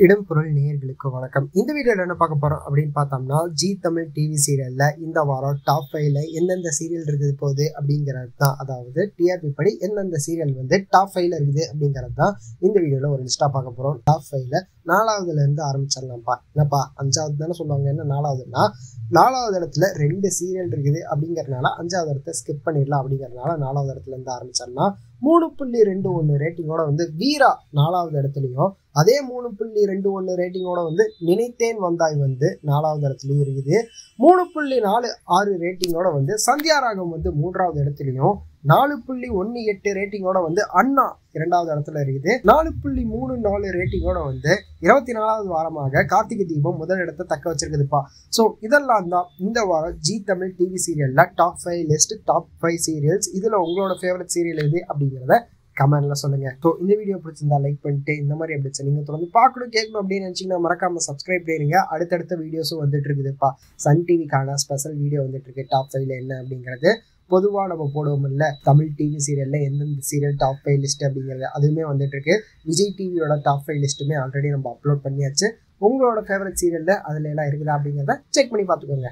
இடம் பொருள் நேயர்களுக்கு வணக்கம். இந்த வீடியோல என்ன பார்க்க போறோம் அப்படின்னு பார்த்தோம்னா, ஜி தமிழ் டிவி சீரியல்ல இந்த வாரம் டாப் 5ல எந்தெந்த சீரியல் இருக்குது போகுது அப்படிங்கிறது தான். அதாவது டிஆர்பி படி எந்தெந்த சீரியல் வந்து டாப் 5ல இருக்குது அப்படிங்கிறது தான் இந்த வீடியோல ஒரு லிஸ்டா பார்க்க போறோம். டாப் 5ல 4வதுல இருந்து ஆரம்பிச்சிடலாம்ப்பா. என்னப்பா 5வது தானே சொல்லுவாங்க, என்ன 4வதுன்னா 4வது இடத்துல 2 சீரியல் இருக்குது அப்படிங்கறதுனால 5வது இடத்த ஸ்கிப் பண்ணிடலாம். அப்படிங்கறதுனால 4வது இடத்துல இருந்து ஆரம்பிச்சிடலாம். 3.21 ரேட்டிங்கோட வந்து வீரா 4வது இடத்துலயும், அதே 3.21 ரேட்டிங்கோட வந்து நினைத்தேன் வந்தாய் வந்து 4வது இடத்துலயும் இருக்குது. 3.46 ரேட்டிங்கோட வந்து சந்தியாராகம் வந்து 3வது இடத்துலயும், 4.18 ரேட்டிங்கோட வந்து அண்ணா 2வது இடத்துல இருக்குது. 4.34 ரேட்டிங்கோட வந்து 24வது வாரமாக கார்த்திகை தீபம் முதல் இடத்தை தக்க வச்சிருக்குதுப்பா. ஸோ இதெல்லாம் தான் இந்த வாரம் ஜி தமிழ் டிவி சீரியல்ல டாப் 5 லிஸ்ட், டாப் 5 சீரியல்ஸ். இதுல உங்களோட ஃபேவரட் சீரியல் எது அப்படிங்கிறத கமெண்ட்ல சொல்லுங்க. ஸோ இந்த வீடியோ பிடிச்சிருந்தா லைக் பண்ணிட்டு இந்த மாதிரி அப்டேட்ஸ் நீங்க தொடர்ந்து பார்க்கணும் கேட்கணும் அப்படின்னு நினைச்சீங்கன்னா மறக்காம சப்ஸ்கிரைப் பண்ணிருங்க. அடுத்தடுத்த வீடியோஸும் வந்துட்டு இருக்குதுப்பா. சன் டிவிக்கான ஸ்பெஷல் வீடியோ வந்துட்டு இருக்கு. டாப் 5ல என்ன அப்படிங்கிறது பொதுவாக நம்ம போடுவோம் இல்லை, தமிழ் டிவி சீரியல்ல எந்தெந்த சீரியல் டாப் 5 லிஸ்ட் அப்படிங்கிறது அதுவுமே வந்துட்டு இருக்கு. விஜய் டிவியோட டாப் 5 லிஸ்ட்டுமே ஆல்ரெடி நம்ம அப்லோட் பண்ணியாச்சு. உங்களோட ஃபேவரட் சீரியல்ல அதுல எல்லாம் இருக்குதா அப்படிங்கிறத செக் பண்ணி பார்த்துக்கோங்க.